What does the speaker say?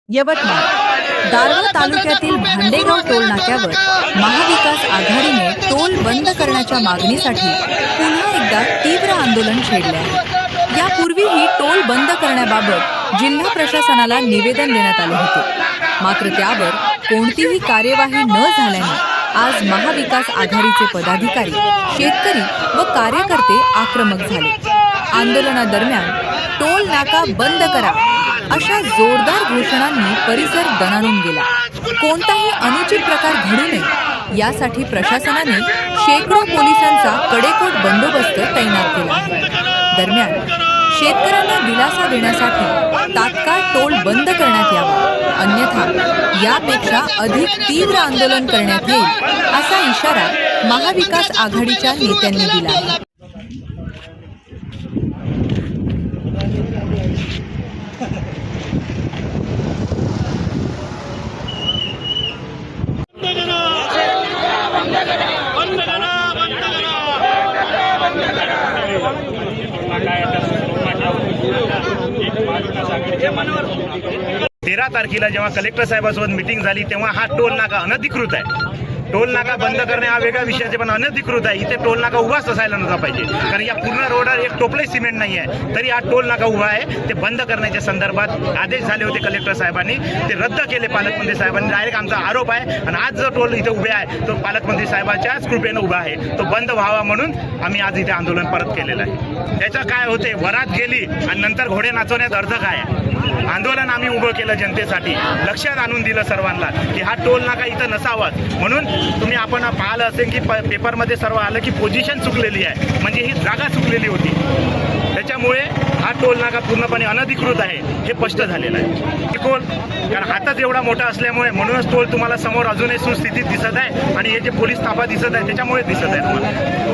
यवतमाळ दारव्हा तालुक्यातील भांडेगाव टोल नाक्यावर महाविकास आघाडीने टोल बंद करण्याच्या मागणीसाठी पुन्हा एकदा तीव्र आंदोलन छेडले आहे। यापूर्वीही टोल बंद करण्याबाबत जिल्हा प्रशासनाला निवेदन देण्यात आले होते, मात्र त्यावर कोणतीही कार्यवाही न झाल्याने आज महाविकास आघाडीचे पदाधिकारी, शेतकरी व कार्यकर्ते आक्रमक झाले। आंदोलनादरम्यान टोल नाका बंद करा अशा जोरदार घोषणांनी परिसर दणाणून गेला। कोणताही अनुचित प्रकार घडू नये यासाठी प्रशासनाने शेकडो पोलिसांचा कडेकोट बंदोबस्त तैनात केला आहे। दरम्यान शेतकऱ्यांना दिलासा देण्यासाठी तात्काळ टोल बंद करण्यात यावा, अन्यथा यापेक्षा अधिक तीव्र आंदोलन करण्यात येईल असा इशारा महाविकास आघाडीच्या नेत्यांनी दिला आहे। तेरा तारखेला जेव्हा कलेक्टर साहेबांसोबत मीटिंग झाली तेव्हा हा टोल नाका अनधिकृत आहे। टोल नाका बंद करणे हा वेगळा विषय आहे, पण अनधिकृत आहे। इथे टोल नाका उभाच असायला नव्हता पाहिजे, कारण या पूर्ण रोडवर एक टोपलंही सिमेंट नाही आहे, तरी हा टोल नाका उभा आहे। ते बंद करण्याच्या संदर्भात आदेश झाले होते कलेक्टर साहेबांनी, ते रद्द केले पालकमंत्री साहेबांनी। डायरेक्ट आमचा आरोप आहे, आणि आज जो टोल इथे उभे आहे तो पालकमंत्री साहेबांच्याच कृपेने उभा आहे, तो बंद व्हावा म्हणून आम्ही आज इथे आंदोलन परत केलेलं आहे। त्याचं काय होते, वरात गेली आणि नंतर घोडे नाचवण्यात अर्थ काय आहे? आंदोलन आम्ही उभं केलं जनतेसाठी, लक्षात आणून दिलं सर्वांना की हा टोल नाका इथं नसावा म्हणून। तुम्ही आपण पाहिलं असेल की पेपरमध्ये सर्व आलं की पोझिशन चुकलेली आहे, म्हणजे ही जागा चुकलेली होती, त्याच्यामुळे हा टोल नाका पूर्णपणे अनधिकृत आहे हे स्पष्ट झालेलं आहे। कारण हातच एवढा मोठा असल्यामुळे म्हणूनच टोल तुम्हाला समोर अजूनही सुस्थितीत दिसत आहे, आणि हे जे पोलीस ताफा दिसत आहे त्याच्यामुळे दिसत आहे तुम्हाला।